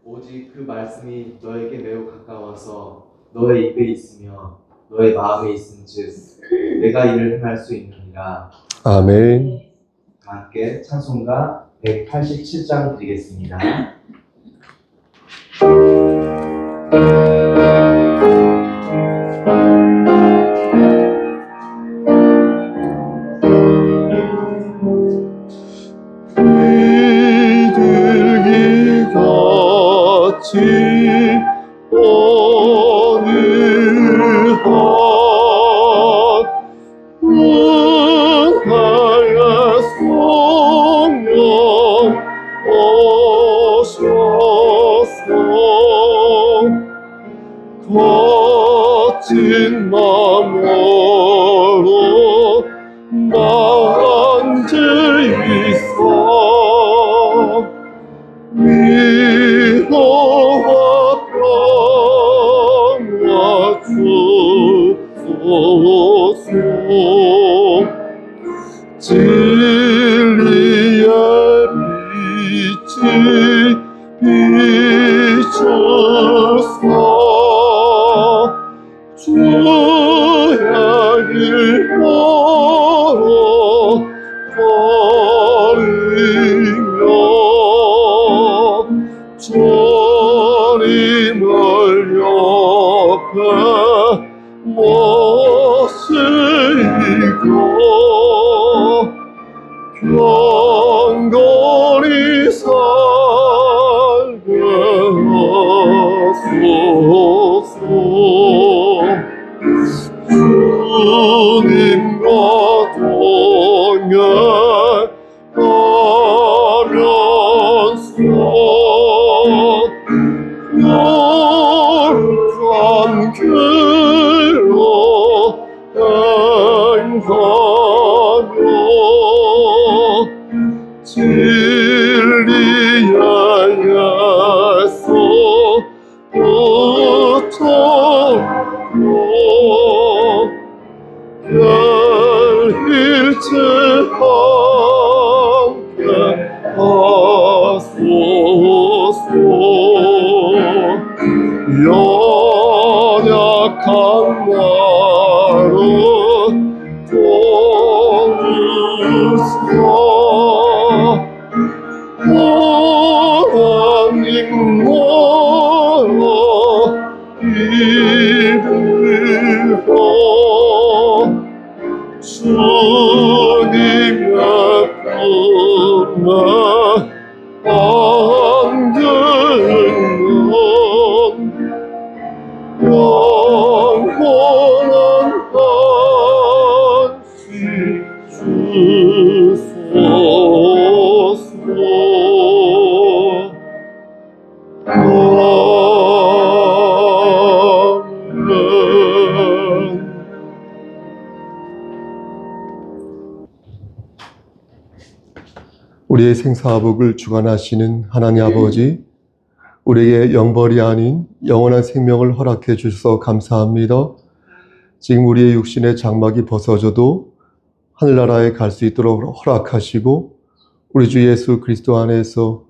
오직 그 말씀이 너에게 매우 가까워서 너의 입에 있으며 너의 마음에 있은즉 내가 이를 행할 수 있느니라. 아멘. 함께 찬송가 187장 드리겠습니다. 비둘기같이 어느 한 은하의 성령 오셔서 거친 마음으로 나 앉아있어 위로와 평화 주소서 진리의 빛이 비추사 주의 일하러 버리며 저림을 옆에 모시고 경건히 살게 하소서. 주님과 동행하면서 열한 길로 행하며 진리의 예수 붙잡고 일체 함께 하소서. 연약한 나를 도우시오. 하나님 나라 이루어 주님의 품에 안기는 영원한 안식 주소서. 아멘. 우리의 생사복을 주관하시는 하나님 아버지, 우리에게 영벌이 아닌 영원한 생명을 허락해 주셔서 감사합니다. 지금 우리의 육신의 장막이 벗어져도 하늘나라에 갈 수 있도록 허락하시고 우리 주 예수 그리스도 안에서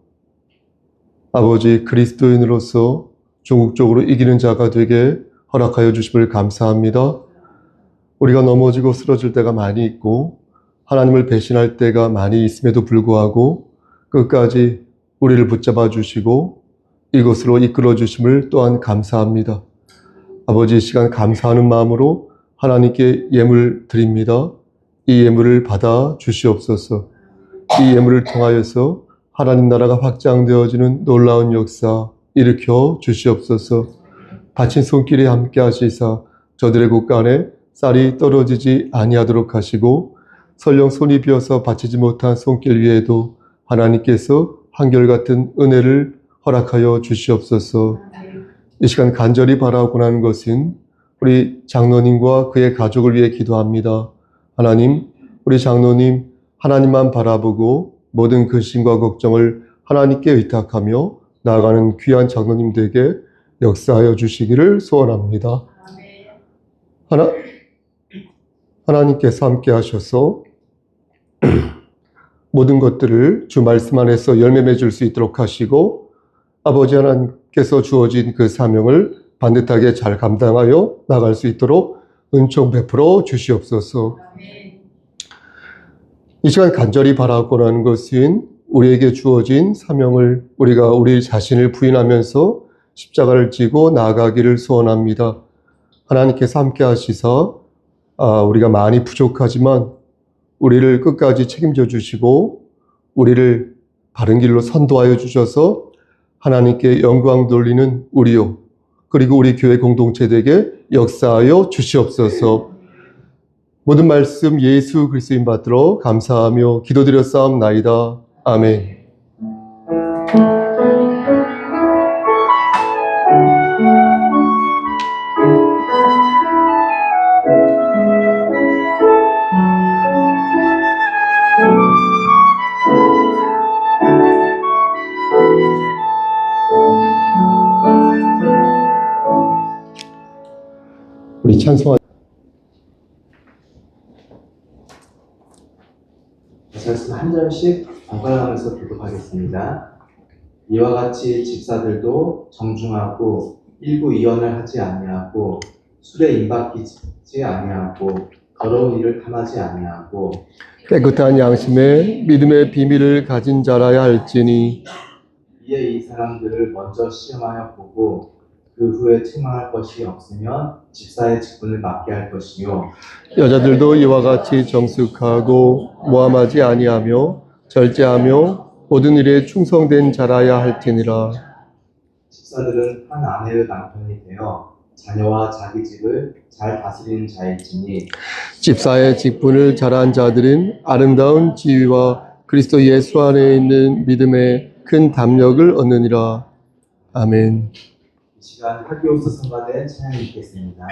아버지 그리스도인으로서 궁극적으로 이기는 자가 되게 허락하여 주심을 감사합니다. 우리가 넘어지고 쓰러질 때가 많이 있고 하나님을 배신할 때가 많이 있음에도 불구하고 끝까지 우리를 붙잡아 주시고 이곳으로 이끌어 주심을 또한 감사합니다. 아버지, 이 시간 감사하는 마음으로 하나님께 예물 드립니다. 이 예물을 받아 주시옵소서. 이 예물을 통하여서 하나님 나라가 확장되어지는 놀라운 역사 일으켜 주시옵소서. 다친 손길에 함께 하시사 저들의 곳간에 쌀이 떨어지지 아니하도록 하시고 설령 손이 비어서 받치지 못한 손길 위에도 하나님께서 한결같은 은혜를 허락하여 주시옵소서. 이 시간 간절히 바라고 하는 것은 우리 장로님과 그의 가족을 위해 기도합니다. 하나님, 우리 장로님 하나님만 바라보고 모든 근심과 걱정을 하나님께 의탁하며 나아가는 귀한 장로님들에게 역사하여 주시기를 소원합니다. 하나님께서 함께 하셔서 모든 것들을 주 말씀 안에서 열매 맺을 수 있도록 하시고 아버지 하나님께서 주어진 그 사명을 반듯하게 잘 감당하여 나갈 수 있도록 은총 베풀어 주시옵소서. 이 시간 간절히 바라고 하는 것은 우리에게 주어진 사명을 우리가 우리 자신을 부인하면서 십자가를 지고 나아가기를 소원합니다. 하나님께서 함께 하시사 우리가 많이 부족하지만 우리를 끝까지 책임져 주시고 우리를 바른 길로 선도하여 주셔서 하나님께 영광 돌리는 우리요 그리고 우리 교회 공동체들에게 역사하여 주시옵소서. 모든 말씀 예수 그리스도인 받들어 감사하며 기도드렸사옵나이다. 아멘. 우리 찬송 말씀 한 절씩 번갈아가면서 교독하겠습니다. 이와 같이 집사들도 정중하고 일부 이언을 하지 아니하고 술에 임박이지 아니하고 더러운 일을 탐하지 아니하고 깨끗한 양심에 믿음의 비밀을 가진 자라야 할지니 이에 이 사람들을 먼저 시험하여 보고 그 후에 책망할 것이 없으면 집사의 직분을 맡게 할 것이요 여자들도 이와 같이 정숙하고 모함하지 아니하며 절제하며 모든 일에 충성된 자라야 할지니라. 집사들은 한 아내의 남편이 되어 자녀와 자기 집을 잘 다스리는 자일지니 집사의 직분을 잘한 자들은 아름다운 지위와 그리스도 예수 안에 있는 믿음의 큰 담력을 얻느니라. 아멘. 이 시간 학교에서 선가된 찬양이 있겠습니다.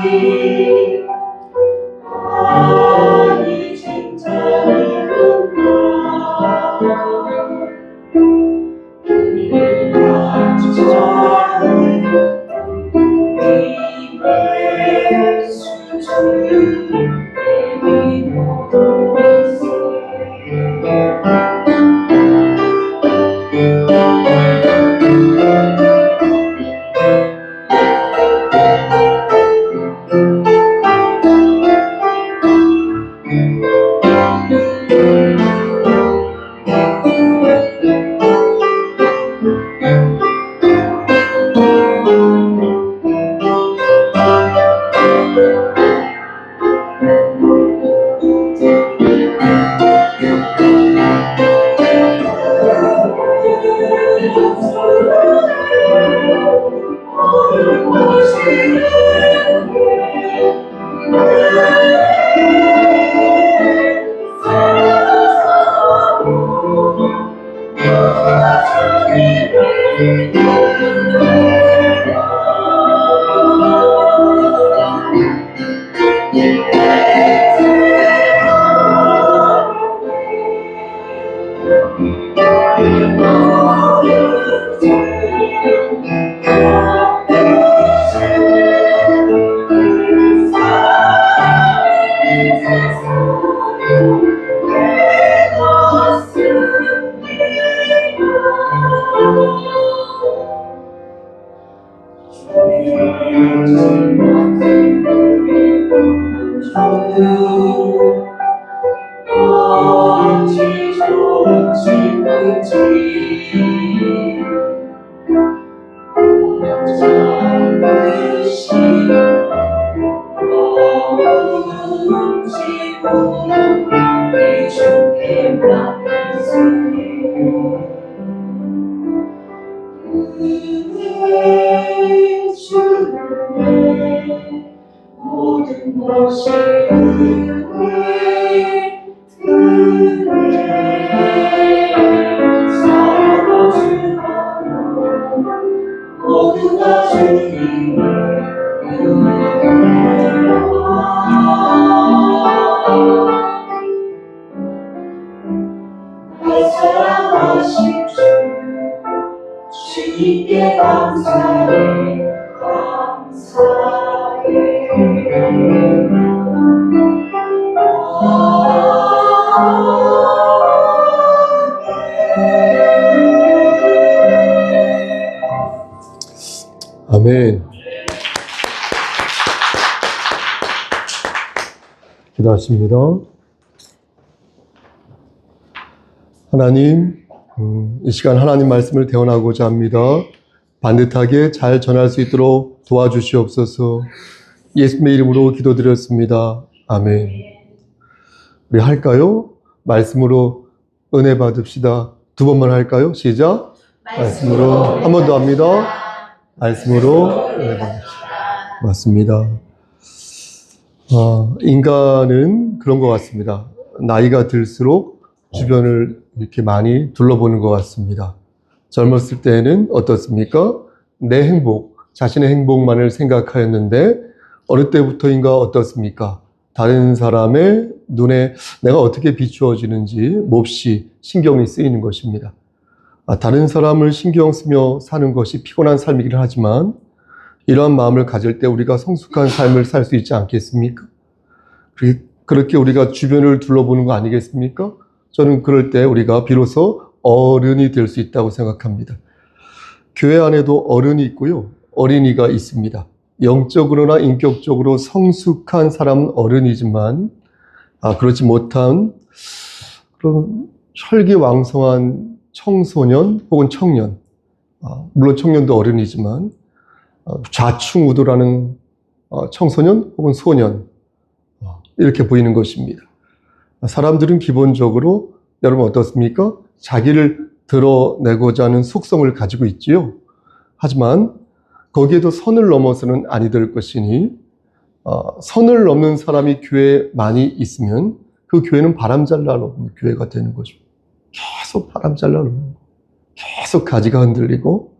아니 칭찬이구나 어찌 좋지 모든 것이 모든 것이 사랑하신 주님께 감사해 아멘. 기도하십니다. 하나님, 이 시간 하나님 말씀을 대언하고자 합니다. 반듯하게 잘 전할 수 있도록 도와주시옵소서. 예수님의 이름으로 기도드렸습니다. 아멘. 우리 할까요? 말씀으로 은혜 받읍시다. 두 번만 할까요? 시작. 말씀으로 한 번 더 합니다. 말씀으로 은혜 받읍시다. 맞습니다. 인간은 그런 것 같습니다. 나이가 들수록 주변을 이렇게 많이 둘러보는 것 같습니다. 젊었을 때는 어떻습니까? 내 행복, 자신의 행복만을 생각하였는데 어느 때부터인가 어떻습니까? 다른 사람의 눈에 내가 어떻게 비추어지는지 몹시 신경이 쓰이는 것입니다. 다른 사람을 신경 쓰며 사는 것이 피곤한 삶이긴 하지만 이러한 마음을 가질 때 우리가 성숙한 삶을 살 수 있지 않겠습니까? 그렇게 우리가 주변을 둘러보는 거 아니겠습니까? 저는 그럴 때 우리가 비로소 어른이 될 수 있다고 생각합니다. 교회 안에도 어른이 있고요, 어린이가 있습니다. 영적으로나 인격적으로 성숙한 사람은 어른이지만 그렇지 못한 그런 혈기왕성한 청소년 혹은 청년, 물론 청년도 어른이지만 좌충우돌하는 청소년 혹은 소년, 이렇게 보이는 것입니다. 사람들은 기본적으로 여러분 어떻습니까? 자기를 드러내고자 하는 속성을 가지고 있지요. 하지만 거기에도 선을 넘어서는 아니 될 것이니 선을 넘는 사람이 교회에 많이 있으면 그 교회는 바람잘 날아오는 교회가 되는 거죠. 계속 바람잘 날아오는, 계속 가지가 흔들리고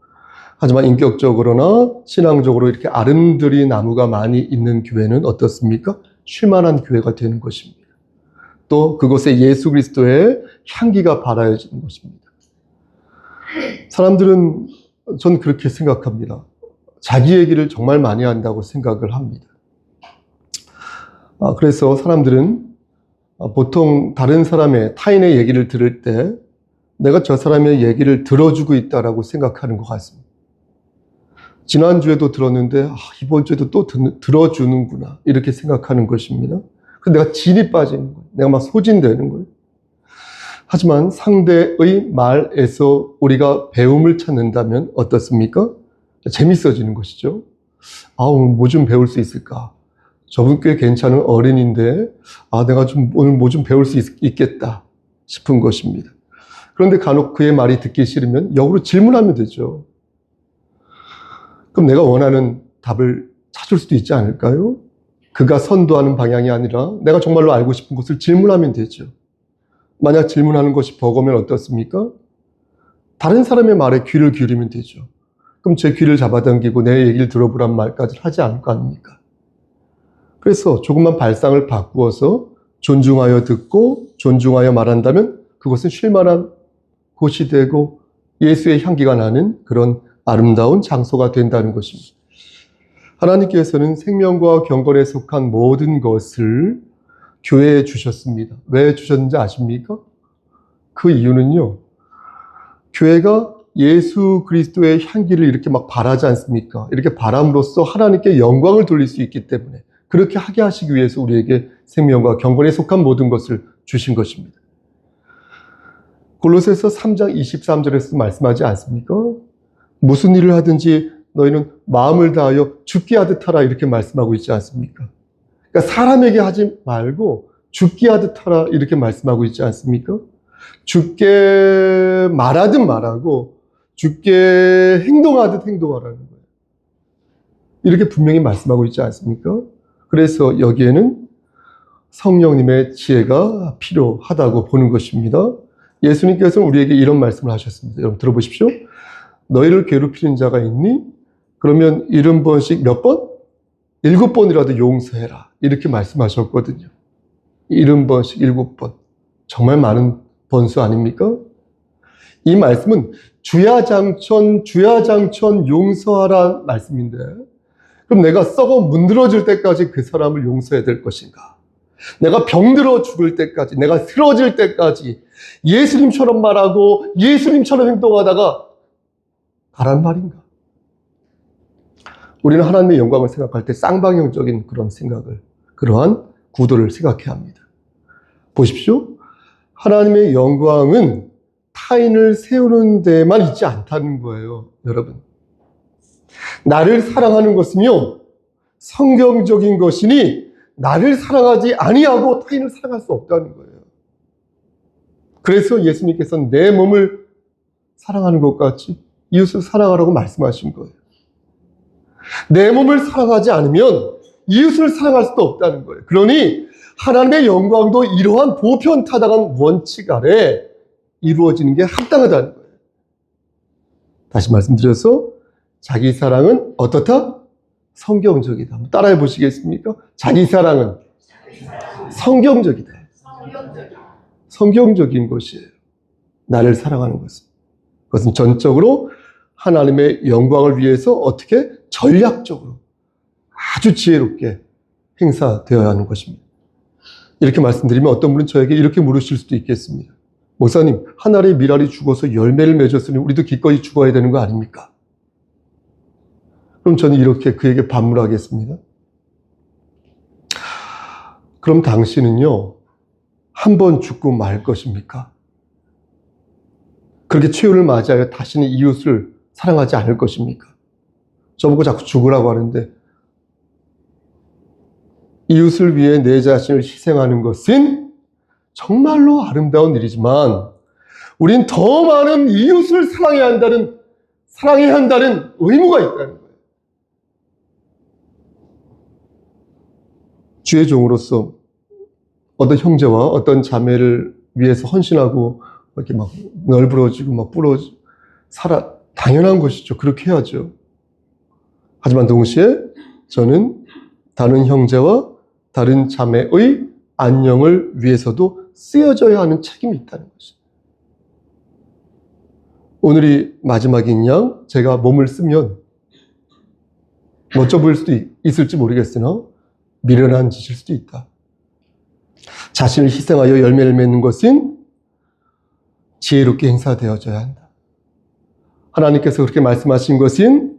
하지만 인격적으로나 신앙적으로 이렇게 아름드리 나무가 많이 있는 교회는 어떻습니까? 쉴만한 교회가 되는 것입니다. 또 그곳에 예수 그리스도의 향기가 발하여지는 것입니다. 사람들은 전 그렇게 생각합니다. 자기 얘기를 정말 많이 한다고 생각을 합니다. 그래서 사람들은 보통 다른 사람의 타인의 얘기를 들을 때 내가 저 사람의 얘기를 들어주고 있다라고 생각하는 것 같습니다. 지난주에도 들었는데 이번 주에도 또 들어주는구나 이렇게 생각하는 것입니다. 그래서 내가 진이 빠지는 거예요. 내가 막 소진되는 거예요. 하지만 상대의 말에서 우리가 배움을 찾는다면 어떻습니까? 재밌어지는 것이죠. 뭐 좀 배울 수 있을까? 저분 꽤 괜찮은 어른인데 내가 오늘 뭐 좀 배울 수 있겠다 싶은 것입니다. 그런데 간혹 그의 말이 듣기 싫으면 역으로 질문하면 되죠. 그럼 내가 원하는 답을 찾을 수도 있지 않을까요? 그가 선도하는 방향이 아니라 내가 정말로 알고 싶은 것을 질문하면 되죠. 만약 질문하는 것이 버거우면 어떻습니까? 다른 사람의 말에 귀를 기울이면 되죠. 그럼 제 귀를 잡아당기고 내 얘기를 들어보란 말까지 하지 않을 거 아닙니까? 그래서 조금만 발상을 바꾸어서 존중하여 듣고 존중하여 말한다면 그것은 쉴만한 곳이 되고 예수의 향기가 나는 그런 아름다운 장소가 된다는 것입니다. 하나님께서는 생명과 경건에 속한 모든 것을 교회에 주셨습니다. 왜 주셨는지 아십니까? 그 이유는요. 교회가 예수 그리스도의 향기를 이렇게 막 바라지 않습니까? 이렇게 바람으로써 하나님께 영광을 돌릴 수 있기 때문에 그렇게 하게 하시기 위해서 우리에게 생명과 경건에 속한 모든 것을 주신 것입니다. 골로새서 3장 23절에서 말씀하지 않습니까? 무슨 일을 하든지 너희는 마음을 다하여 죽게 하듯 하라 이렇게 말씀하고 있지 않습니까? 그러니까 사람에게 하지 말고 죽게 하듯 하라 이렇게 말씀하고 있지 않습니까? 죽게 말하듯 말하고 죽게 행동하듯 행동하라는 거예요. 이렇게 분명히 말씀하고 있지 않습니까? 그래서 여기에는 성령님의 지혜가 필요하다고 보는 것입니다. 예수님께서는 우리에게 이런 말씀을 하셨습니다. 여러분 들어보십시오. 너희를 괴롭히는 자가 있니? 그러면 70번씩 몇 번? 7번이라도 용서해라. 이렇게 말씀하셨거든요. 70번씩 7번. 정말 많은 번수 아닙니까? 이 말씀은 주야장천 용서하라 말씀인데 그럼 내가 썩어 문드러질 때까지 그 사람을 용서해야 될 것인가? 내가 병들어 죽을 때까지, 내가 쓰러질 때까지 예수님처럼 말하고 예수님처럼 행동하다가 가란 말인가? 우리는 하나님의 영광을 생각할 때 쌍방향적인 그런 생각을, 그러한 구도를 생각해야 합니다. 보십시오. 하나님의 영광은 타인을 세우는 데만 있지 않다는 거예요, 여러분. 나를 사랑하는 것은요, 성경적인 것이니 나를 사랑하지 아니하고 타인을 사랑할 수 없다는 거예요. 그래서 예수님께서는 내 몸을 사랑하는 것 같이 이웃을 사랑하라고 말씀하신 거예요. 내 몸을 사랑하지 않으면 이웃을 사랑할 수도 없다는 거예요. 그러니 하나님의 영광도 이러한 보편타당한 원칙 아래 이루어지는 게 합당하다는 거예요. 다시 말씀드려서 자기 사랑은 어떻다? 성경적이다. 한번 따라해 보시겠습니까? 자기 사랑은 성경적이다. 성경적인 것이에요. 나를 사랑하는 것은. 그것은 전적으로 하나님의 영광을 위해서 어떻게 전략적으로 아주 지혜롭게 행사되어야 하는 것입니다. 이렇게 말씀드리면 어떤 분은 저에게 이렇게 물으실 수도 있겠습니다. 목사님, 한 알의 밀알이 죽어서 열매를 맺었으니 우리도 기꺼이 죽어야 되는 거 아닙니까? 그럼 저는 이렇게 그에게 반문하겠습니다. 그럼 당신은요, 한 번 죽고 말 것입니까? 그렇게 최후를 맞이하여 다시는 이웃을 사랑하지 않을 것입니까? 저보고 자꾸 죽으라고 하는데 이웃을 위해 내 자신을 희생하는 것은 정말로 아름다운 일이지만 우린 더 많은 이웃을 사랑해야 한다는 의무가 있다는 거예요. 주의 종으로서 어떤 형제와 어떤 자매를 위해서 헌신하고 이렇게 막 널브러지고 막 부러지고 당연한 것이죠. 그렇게 해야죠. 하지만 동시에 저는 다른 형제와 다른 자매의 안녕을 위해서도 쓰여져야 하는 책임이 있다는 것이죠. 오늘이 마지막인 양 제가 몸을 쓰면 멋져 보일 수도 있을지 모르겠으나 미련한 짓일 수도 있다. 자신을 희생하여 열매를 맺는 것은 지혜롭게 행사되어져야 한다. 하나님께서 그렇게 말씀하신 것은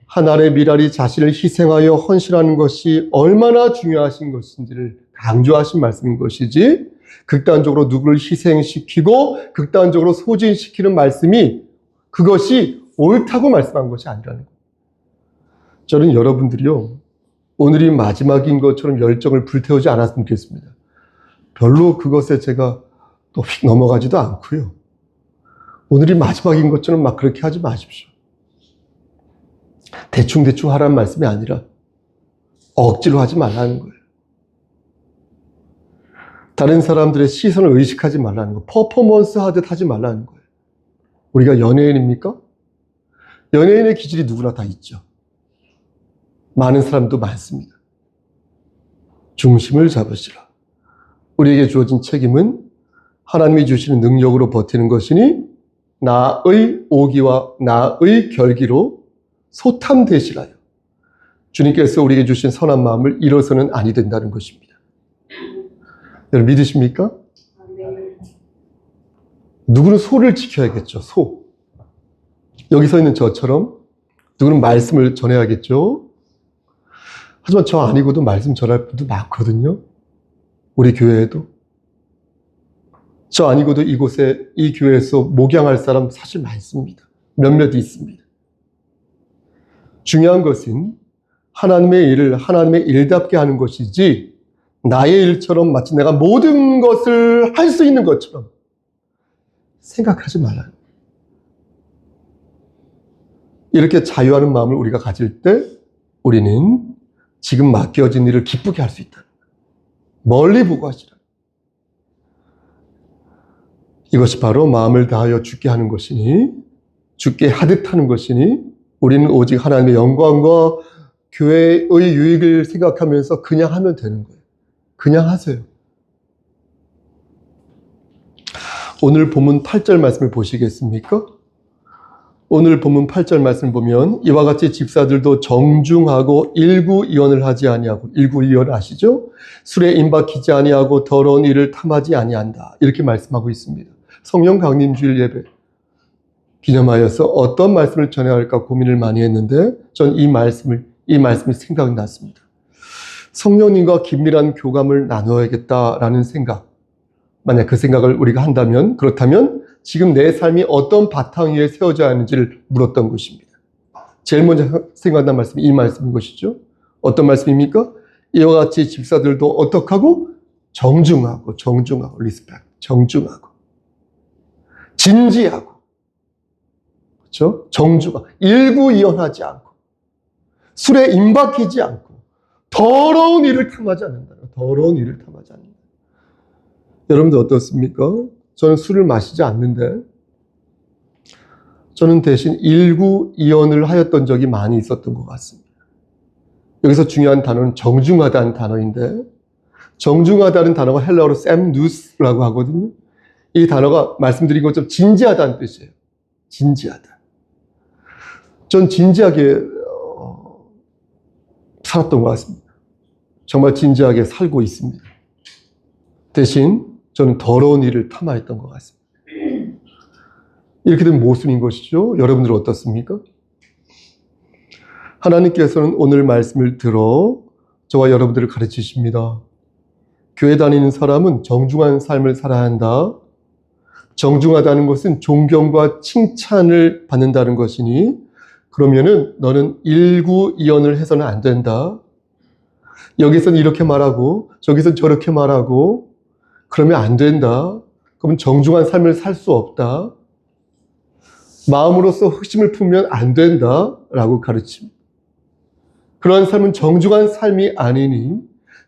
한 알의 밀알이 자신을 희생하여 헌신하는 것이 얼마나 중요하신 것인지를 강조하신 말씀인 것이지, 극단적으로 누구를 희생시키고 극단적으로 소진시키는 말씀이 그것이 옳다고 말씀한 것이 아니라는 거예요. 저는 여러분들이요, 오늘이 마지막인 것처럼 열정을 불태우지 않았으면 좋겠습니다. 별로 그것에 제가 또 휙 넘어가지도 않고요. 오늘이 마지막인 것처럼 막 그렇게 하지 마십시오. 대충대충 하라는 말씀이 아니라 억지로 하지 말라는 거예요. 다른 사람들의 시선을 의식하지 말라는 거예요. 퍼포먼스 하듯 하지 말라는 거예요. 우리가 연예인입니까? 연예인의 기질이 누구나 다 있죠. 많은 사람도 많습니다. 중심을 잡으시라. 우리에게 주어진 책임은 하나님이 주시는 능력으로 버티는 것이니 나의 오기와 나의 결기로 소탐되시라요. 주님께서 우리에게 주신 선한 마음을 잃어서는 아니 된다는 것입니다. 여러분 믿으십니까? 누구는 소를 지켜야겠죠. 소. 여기 서 있는 저처럼 누구는 말씀을 전해야겠죠. 하지만 저 아니고도 말씀 전할 분도 많거든요. 우리 교회에도. 저 아니고도 이곳에, 이 교회에서 목양할 사람 사실 많습니다. 몇몇 있습니다. 중요한 것은 하나님의 일을 하나님의 일답게 하는 것이지, 나의 일처럼 마치 내가 모든 것을 할 수 있는 것처럼 생각하지 말라는 거예요. 이렇게 자유하는 마음을 우리가 가질 때 우리는 지금 맡겨진 일을 기쁘게 할 수 있다. 멀리 보고 하시라. 이것이 바로 마음을 다하여 죽게 하는 것이니, 죽게 하듯 하는 것이니, 우리는 오직 하나님의 영광과 교회의 유익을 생각하면서 그냥 하면 되는 거예요. 그냥 하세요. 오늘 본문 8절 말씀을 보시겠습니까? 오늘 본문 8절 말씀을 보면 이와 같이 집사들도 정중하고 일구이언을 하지 아니하고, 일구이언 아시죠? 술에 임박히지 아니하고 더러운 일을 탐하지 아니한다. 이렇게 말씀하고 있습니다. 성령 강림주일 예배 기념하여서 어떤 말씀을 전해야 할까 고민을 많이 했는데 전 이 말씀이 생각났습니다. 성령님과 긴밀한 교감을 나누어야겠다라는 생각. 만약 그 생각을 우리가 한다면, 그렇다면 지금 내 삶이 어떤 바탕 위에 세워져야 하는지를 물었던 것입니다. 제일 먼저 생각난 말씀이 이 말씀인 것이죠. 어떤 말씀입니까? 이와 같이 집사들도 어떻게 하고? 정중하고, 리스펙, 정중하고, 진지하고, 그렇죠? 정중하고, 일구이언하지 않고, 술에 임박히지 않고, 더러운 일을 탐하지 않는다. 더러운 일을 탐하지 않는다. 여러분들 어떻습니까? 저는 술을 마시지 않는데 저는 대신 일구이언을 하였던 적이 많이 있었던 것 같습니다. 여기서 중요한 단어는 정중하다는 단어인데, 정중하다는 단어가 헬라어로 샘누스라고 하거든요. 이 단어가 말씀드린 것처럼 진지하다는 뜻이에요. 진지하다. 전 진지하게 살았던 것 같습니다. 정말 진지하게 살고 있습니다. 대신 저는 더러운 일을 탐하였던 것 같습니다. 이렇게 되면 모순인 것이죠. 여러분들은 어떻습니까? 하나님께서는 오늘 말씀을 들어 저와 여러분들을 가르치십니다. 교회 다니는 사람은 정중한 삶을 살아야 한다. 정중하다는 것은 존경과 칭찬을 받는다는 것이니, 그러면은 너는 일구이언을 해서는 안 된다. 여기서는 이렇게 말하고 저기서는 저렇게 말하고 그러면 안 된다. 그러면 정중한 삶을 살 수 없다. 마음으로서 흑심을 품으면 안 된다 라고 가르칩니다. 그러한 삶은 정중한 삶이 아니니,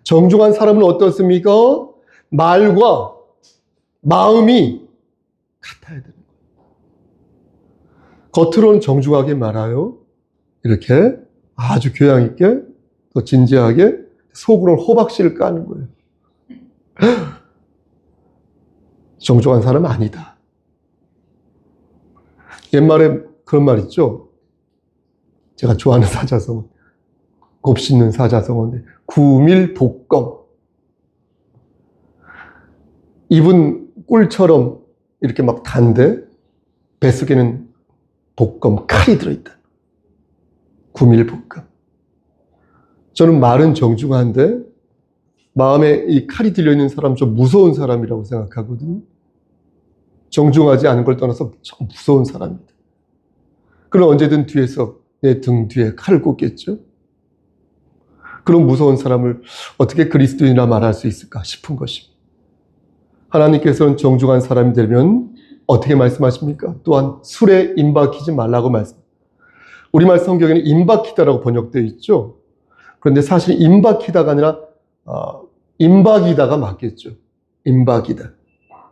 정중한 사람은 어떻습니까? 말과 마음이 같아야 되는 거예요. 겉으로는 정중하게 말아요. 이렇게 아주 교양 있게 또 진지하게 속으로는 호박씨를 까는 거예요. 정중한 사람은 아니다. 옛말에 그런 말 있죠. 제가 좋아하는 사자성어, 곱씹는 사자성어인데 구밀복검. 입은 꿀처럼 이렇게 막 단데 뱃속에는 복검, 칼이 들어있다. 구밀복검. 저는 말은 정중한데 마음에 이 칼이 들려있는 사람 좀 무서운 사람이라고 생각하거든요. 정중하지 않은 걸 떠나서 참 무서운 사람입니다. 그럼 언제든 뒤에서 내 등 뒤에 칼을 꽂겠죠. 그런 무서운 사람을 어떻게 그리스도인이라 말할 수 있을까 싶은 것입니다. 하나님께서는 정중한 사람이 되면 어떻게 말씀하십니까? 또한 술에 임박히지 말라고 말씀. 우리말 성경에는 임박히다라고 번역되어 있죠. 그런데 사실 임박히다가 아니라 임박이다가 맞겠죠. 임박이다.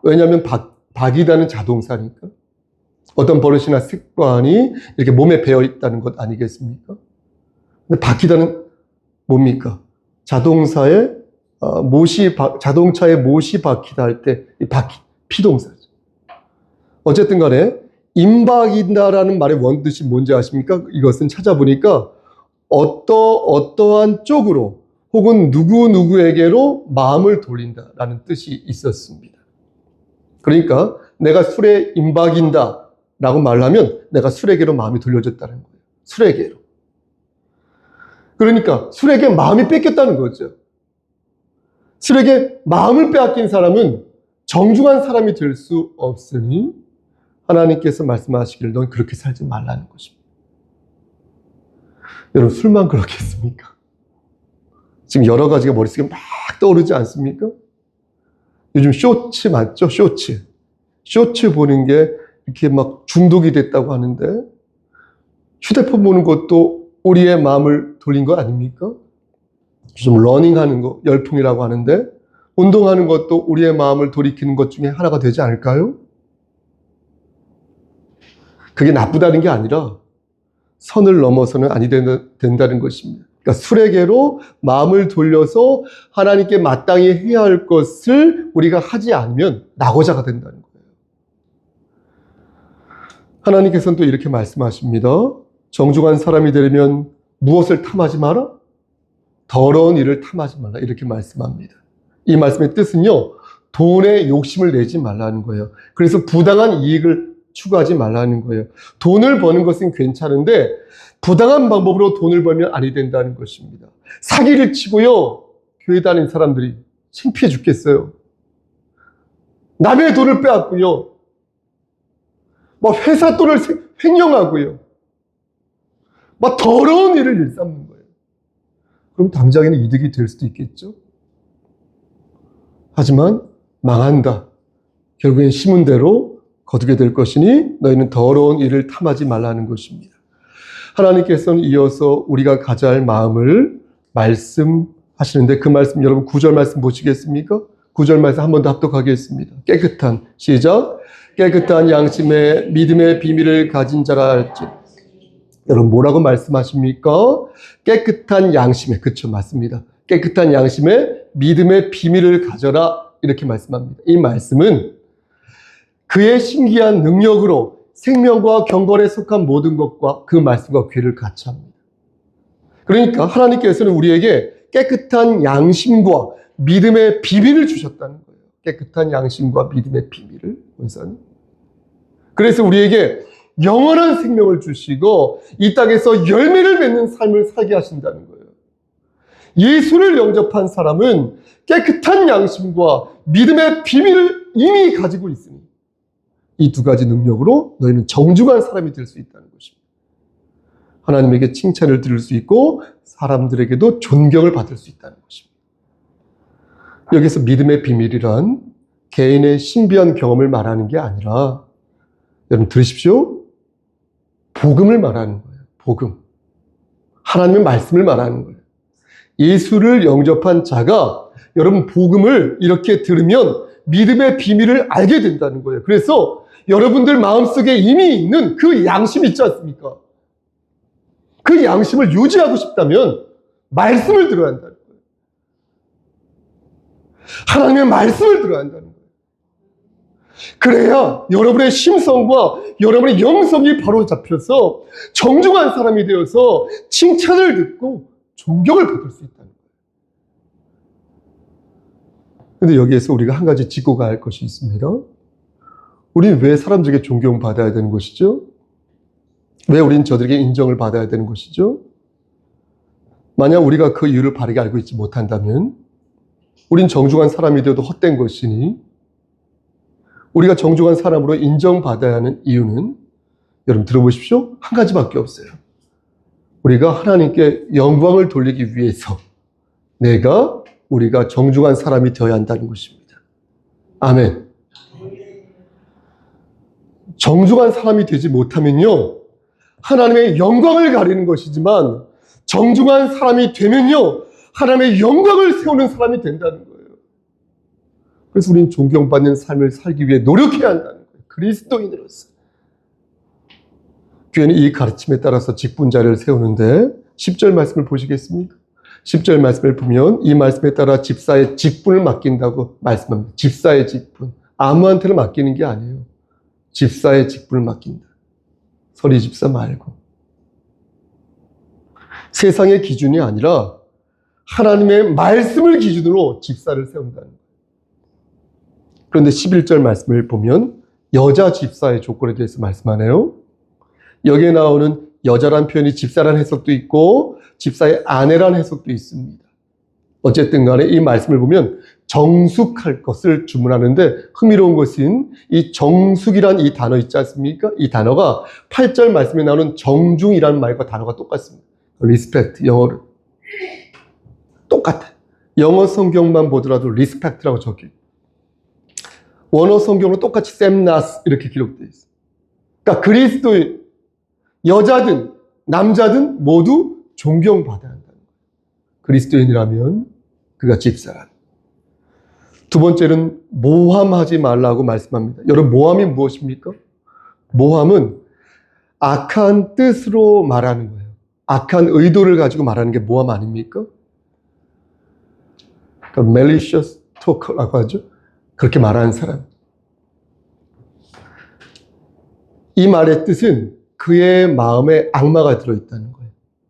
왜냐하면 박이다는 자동사니까. 어떤 버릇이나 습관이 이렇게 몸에 배어 있다는 것 아니겠습니까? 근데 박히다는 뭡니까? 자동차에 못이 박히다 할 때 피동사죠. 어쨌든 간에 임박이다라는 말의 원뜻이 뭔지 아십니까? 이것은 찾아보니까 어떠한 쪽으로 혹은 누구에게로 마음을 돌린다라는 뜻이 있었습니다. 그러니까 내가 술에 임박인다 라고 말하면 내가 술에게로 마음이 돌려졌다는 거예요. 술에게로. 그러니까 술에게 마음이 뺏겼다는 거죠. 술에게 마음을 빼앗긴 사람은 정중한 사람이 될 수 없으니 하나님께서 말씀하시기를 넌 그렇게 살지 말라는 것입니다. 여러분 술만 그렇겠습니까? 지금 여러 가지가 머릿속에 막 떠오르지 않습니까? 요즘 쇼츠 맞죠? 쇼츠 보는 게 이렇게 막 중독이 됐다고 하는데 휴대폰 보는 것도 우리의 마음을 돌린 거 아닙니까? 좀 러닝하는 거 열풍이라고 하는데 운동하는 것도 우리의 마음을 돌이키는 것 중에 하나가 되지 않을까요? 그게 나쁘다는 게 아니라 선을 넘어서는 아니 된다는 것입니다. 그러니까 술에게로 마음을 돌려서 하나님께 마땅히 해야 할 것을 우리가 하지 않으면 낙오자가 된다는 거예요. 하나님께서는 또 이렇게 말씀하십니다. 정중한 사람이 되려면 무엇을 탐하지 마라? 더러운 일을 탐하지 말라. 이렇게 말씀합니다. 이 말씀의 뜻은요, 돈에 욕심을 내지 말라는 거예요. 그래서 부당한 이익을 추구하지 말라는 거예요. 돈을 버는 것은 괜찮은데 부당한 방법으로 돈을 벌면 아니 된다는 것입니다. 사기를 치고요, 교회 다니는 사람들이 창피해 죽겠어요. 남의 돈을 빼앗고요, 막 회사 돈을 횡령하고요, 막 더러운 일을 일삼는 거예요. 그럼 당장에는 이득이 될 수도 있겠죠. 하지만 망한다. 결국엔 심은 대로 거두게 될 것이니 너희는 더러운 일을 탐하지 말라는 것입니다. 하나님께서는 이어서 우리가 가져야 할 마음을 말씀하시는데 그 말씀 여러분 9절 말씀 보시겠습니까? 9절 말씀 한 번 더 합독하겠습니다. 깨끗한, 시작. 깨끗한 양심에 믿음의 비밀을 가진 자라 할지. 여러분 뭐라고 말씀하십니까? 깨끗한 양심에, 그쵸, 맞습니다. 깨끗한 양심에 믿음의 비밀을 가져라 이렇게 말씀합니다. 이 말씀은 그의 신기한 능력으로 생명과 경건에 속한 모든 것과 그 말씀과 괴를 같이 합니다. 그러니까 하나님께서는 우리에게 깨끗한 양심과 믿음의 비밀을 주셨다는 거예요. 깨끗한 양심과 믿음의 비밀을, 원사님. 그래서 우리에게 영원한 생명을 주시고 이 땅에서 열매를 맺는 삶을 살게 하신다는 거예요. 예수를 영접한 사람은 깨끗한 양심과 믿음의 비밀을 이미 가지고 있으니 이 두 가지 능력으로 너희는 정중한 사람이 될 수 있다는 것입니다. 하나님에게 칭찬을 들을 수 있고 사람들에게도 존경을 받을 수 있다는 것입니다. 여기서 믿음의 비밀이란 개인의 신비한 경험을 말하는 게 아니라, 여러분 들으십시오. 복음을 말하는 거예요. 복음. 하나님의 말씀을 말하는 거예요. 예수를 영접한 자가 여러분 복음을 이렇게 들으면 믿음의 비밀을 알게 된다는 거예요. 그래서 여러분들 마음속에 이미 있는 그 양심 있지 않습니까? 그 양심을 유지하고 싶다면 말씀을 들어야 한다는 거예요. 하나님의 말씀을 들어야 한다는 거예요. 그래야 여러분의 심성과 여러분의 영성이 바로 잡혀서 정중한 사람이 되어서 칭찬을 듣고 존경을 받을 수 있다는 거예요. 근데 여기에서 우리가 한 가지 짚고 가야 할 것이 있습니다. 우리는 왜 사람들에게 존경받아야 되는 것이죠? 왜 우리는 저들에게 인정을 받아야 되는 것이죠? 만약 우리가 그 이유를 바르게 알고 있지 못한다면 우린 정중한 사람이 되어도 헛된 것이니, 우리가 정중한 사람으로 인정받아야 하는 이유는 여러분 들어보십시오. 한 가지밖에 없어요. 우리가 하나님께 영광을 돌리기 위해서 우리가 정중한 사람이 되어야 한다는 것입니다. 아멘. 정중한 사람이 되지 못하면요, 하나님의 영광을 가리는 것이지만 정중한 사람이 되면요, 하나님의 영광을 세우는 사람이 된다는 거예요. 그래서 우리는 존경받는 삶을 살기 위해 노력해야 한다는 거예요. 그리스도인으로서. 교회는 이 가르침에 따라서 직분자를 세우는데 10절 말씀을 보시겠습니까? 10절 말씀을 보면 이 말씀에 따라 집사의 직분을 맡긴다고 말씀합니다. 집사의 직분. 아무한테나 맡기는 게 아니에요. 집사의 직분을 맡긴다. 서리 집사 말고. 세상의 기준이 아니라 하나님의 말씀을 기준으로 집사를 세운다는 거예요. 그런데 11절 말씀을 보면 여자 집사의 조건에 대해서 말씀하네요. 여기에 나오는 여자란 표현이 집사란 해석도 있고 집사의 아내란 해석도 있습니다. 어쨌든 간에 이 말씀을 보면 정숙할 것을 주문하는데 흥미로운 것은 이 정숙이란 이 단어 있지 않습니까? 이 단어가 8절 말씀에 나오는 정중이라는 말과 단어가 똑같습니다. respect, 영어로. 똑같아요. 영어 성경만 보더라도 respect라고 적혀요. 원어 성경으로 똑같이 셈나스 이렇게 기록되어 있어요. 그러니까 그리스도인, 여자든 남자든 모두 존경받아야 한다는 거예요. 그리스도인이라면 그가 집사란. 두 번째는 모함하지 말라고 말씀합니다. 여러분, 모함이 무엇입니까? 모함은 악한 뜻으로 말하는 거예요. 악한 의도를 가지고 말하는 게 모함 아닙니까? 그러니까 malicious talk라고 하죠. 그렇게 말하는 사람. 이 말의 뜻은 그의 마음에 악마가 들어있다는 거예요.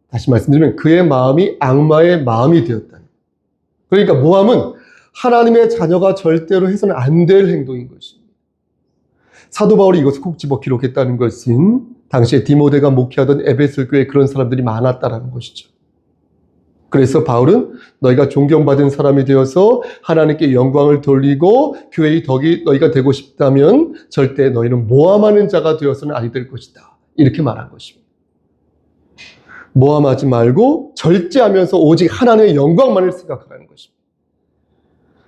다시 말씀드리면 그의 마음이 악마의 마음이 되었다는 거예요. 그러니까 모함은 하나님의 자녀가 절대로 해서는 안 될 행동인 것입니다. 사도 바울이 이것을 콕 집어 기록했다는 것은 당시에 디모데가 목회하던 에베소 교회에 그런 사람들이 많았다는 것이죠. 그래서 바울은 너희가 존경받은 사람이 되어서 하나님께 영광을 돌리고 교회의 덕이 너희가 되고 싶다면 절대 너희는 모함하는 자가 되어서는 아니 될 것이다. 이렇게 말한 것입니다. 모함하지 말고 절제하면서 오직 하나님의 영광만을 생각하라는 것입니다.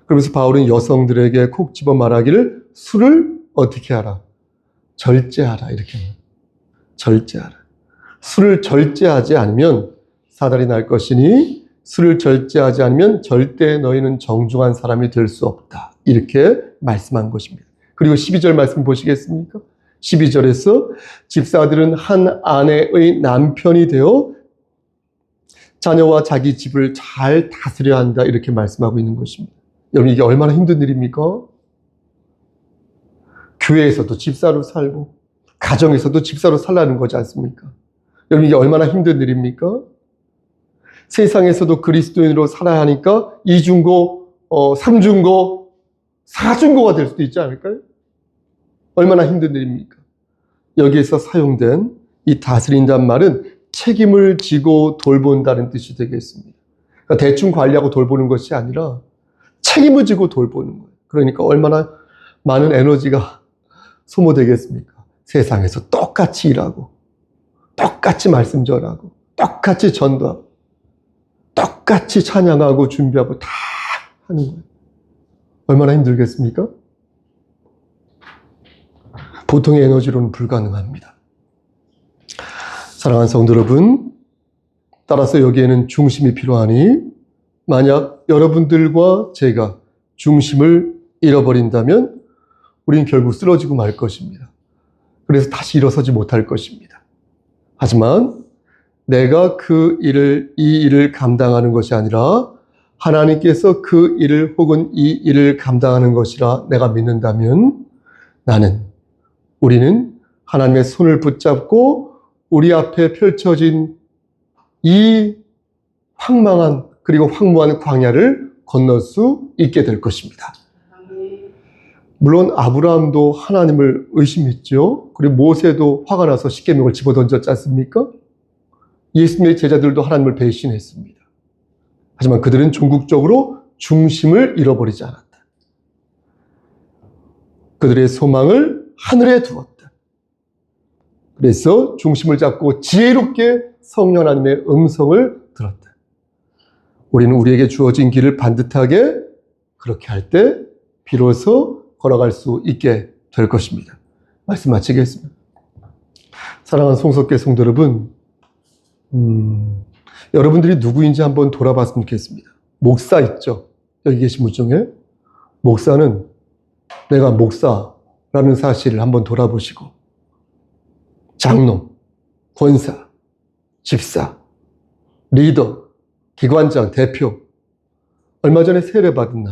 그러면서 바울은 여성들에게 콕 집어 말하기를 술을 어떻게 하라? 절제하라. 이렇게 절제하라. 술을 절제하지 않으면 사달이 날 것이니 술을 절제하지 않으면 절대 너희는 정중한 사람이 될 수 없다. 이렇게 말씀한 것입니다. 그리고 12절 말씀 보시겠습니까? 12절에서 집사들은 한 아내의 남편이 되어 자녀와 자기 집을 잘 다스려야 한다. 이렇게 말씀하고 있는 것입니다. 여러분, 이게 얼마나 힘든 일입니까? 교회에서도 집사로 살고 가정에서도 집사로 살라는 거지 않습니까? 여러분, 이게 얼마나 힘든 일입니까? 세상에서도 그리스도인으로 살아야 하니까 이중고, 삼중고, 사중고가 될 수도 있지 않을까요? 얼마나 힘든 일입니까? 여기에서 사용된 이 다스린다는 말은 책임을 지고 돌본다는 뜻이 되겠습니다. 그러니까 대충 관리하고 돌보는 것이 아니라 책임을 지고 돌보는 거예요. 그러니까 얼마나 많은 에너지가 소모되겠습니까? 세상에서 똑같이 일하고 똑같이 말씀 전하고 똑같이 전도하고 똑같이 찬양하고 준비하고 다 하는 거예요. 얼마나 힘들겠습니까? 보통의 에너지로는 불가능합니다. 사랑하는 성도 여러분, 따라서 여기에는 중심이 필요하니 만약 여러분들과 제가 중심을 잃어버린다면 우린 결국 쓰러지고 말 것입니다. 그래서 다시 일어서지 못할 것입니다. 하지만 내가 이 일을 감당하는 것이 아니라 하나님께서 그 일을 혹은 이 일을 감당하는 것이라 내가 믿는다면 우리는 하나님의 손을 붙잡고 우리 앞에 펼쳐진 이 황망한 그리고 황무한 광야를 건널 수 있게 될 것입니다. 물론 아브라함도 하나님을 의심했죠. 그리고 모세도 화가 나서 십계명을 집어던졌지 않습니까? 예수님의 제자들도 하나님을 배신했습니다. 하지만 그들은 종국적으로 중심을 잃어버리지 않았다. 그들의 소망을 하늘에 두었다. 그래서 중심을 잡고 지혜롭게 성령 하나님의 음성을 들었다. 우리는 우리에게 주어진 길을 반듯하게 그렇게 할 때 비로소 걸어갈 수 있게 될 것입니다. 말씀 마치겠습니다. 사랑하는 송석계 성도 여러분, 여러분들이 누구인지 한번 돌아봤으면 좋겠습니다. 목사 있죠? 여기 계신 분 중에 목사는 내가 목사라는 사실을 한번 돌아보시고 장로, 권사, 집사, 리더, 기관장, 대표 얼마 전에 세례받은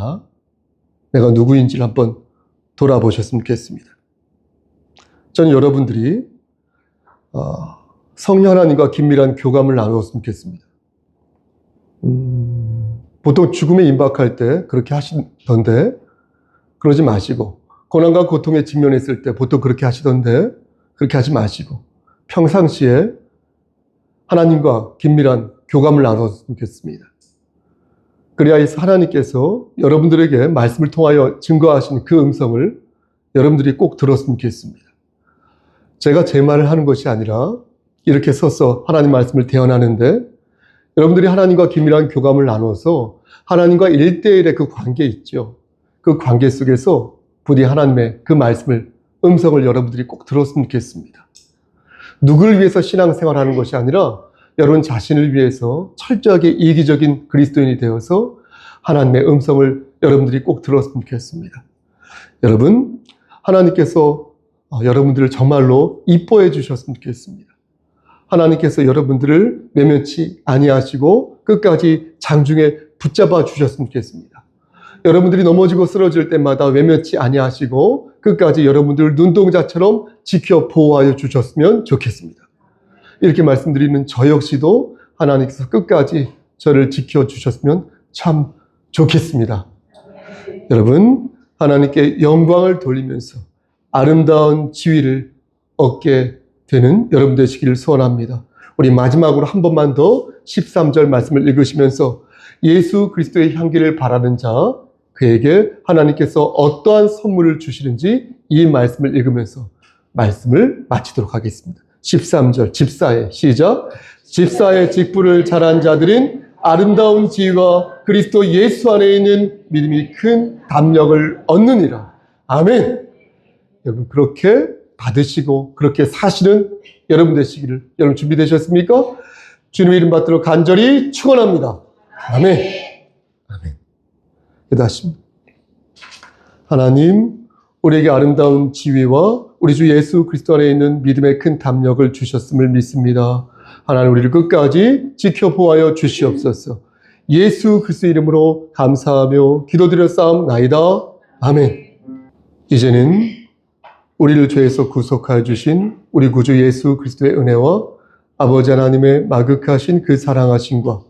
내가 누구인지를 한번 돌아보셨으면 좋겠습니다. 저는 여러분들이 성령 하나님과 긴밀한 교감을 나누었으면 좋겠습니다. 보통 죽음에 임박할 때 그렇게 하시던데 그러지 마시고, 고난과 고통에 직면했을 때 보통 그렇게 하시던데 그렇게 하지 마시고 평상시에 하나님과 긴밀한 교감을 나눴으면 좋겠습니다. 그래야 하나님께서 여러분들에게 말씀을 통하여 증거하신 그 음성을 여러분들이 꼭 들었으면 좋겠습니다. 제가 제 말을 하는 것이 아니라 이렇게 서서 하나님 말씀을 대언하는데 여러분들이 하나님과 긴밀한 교감을 나눠서 하나님과 1대1의 그 관계 있죠. 그 관계 속에서 부디 하나님의 그 말씀을, 음성을 여러분들이 꼭 들었으면 좋겠습니다. 누구를 위해서 신앙생활하는 것이 아니라 여러분 자신을 위해서 철저하게 이기적인 그리스도인이 되어서 하나님의 음성을 여러분들이 꼭 들었으면 좋겠습니다. 여러분, 하나님께서 여러분들을 정말로 이뻐해 주셨으면 좋겠습니다. 하나님께서 여러분들을 외면치 아니하시고 끝까지 장중에 붙잡아 주셨으면 좋겠습니다. 여러분들이 넘어지고 쓰러질 때마다 외면치 아니하시고 끝까지 여러분들을 눈동자처럼 지켜 보호하여 주셨으면 좋겠습니다. 이렇게 말씀드리는 저 역시도 하나님께서 끝까지 저를 지켜주셨으면 참 좋겠습니다. 여러분, 하나님께 영광을 돌리면서 아름다운 지위를 얻게 되는 여러분 되시기를 소원합니다. 우리 마지막으로 한 번만 더 13절 말씀을 읽으시면서 예수 그리스도의 향기를 바라는 자, 그에게 하나님께서 어떠한 선물을 주시는지 이 말씀을 읽으면서 말씀을 마치도록 하겠습니다. 13절 집사의 시작. 집사의 직분을 잘한 자들은 아름다운 지위와 그리스도 예수 안에 있는 믿음이 큰 담력을 얻느니라. 아멘. 여러분 그렇게 받으시고 그렇게 사시는 여러분 되시기를, 여러분 준비되셨습니까? 주님의 이름 받도록 간절히 축원합니다. 아멘. 아멘. 기도하십니다. 하나님, 우리에게 아름다운 지위와 우리 주 예수 그리스도 안에 있는 믿음의 큰 담력을 주셨음을 믿습니다. 하나님, 우리를 끝까지 지켜 보호하여 주시옵소서. 예수 그리스도 이름으로 감사하며 기도드려 싸움나이다. 아멘. 이제는 우리를 죄에서 구속하여 주신 우리 구주 예수 그리스도의 은혜와 아버지 하나님의 마극하신 그 사랑하심과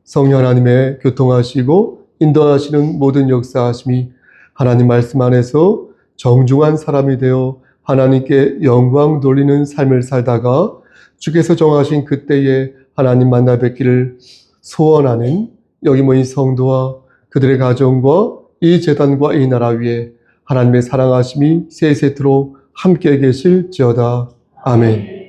성령 하나님의 교통하시고 인도하시는 모든 역사하심이 하나님 말씀 안에서 정중한 사람이 되어 하나님께 영광 돌리는 삶을 살다가 주께서 정하신 그때에 하나님 만나 뵙기를 소원하는 여기 모인 성도와 그들의 가정과 이 재단과 이 나라 위에 하나님의 사랑하심이 세세토록 함께 계실지어다. 아멘.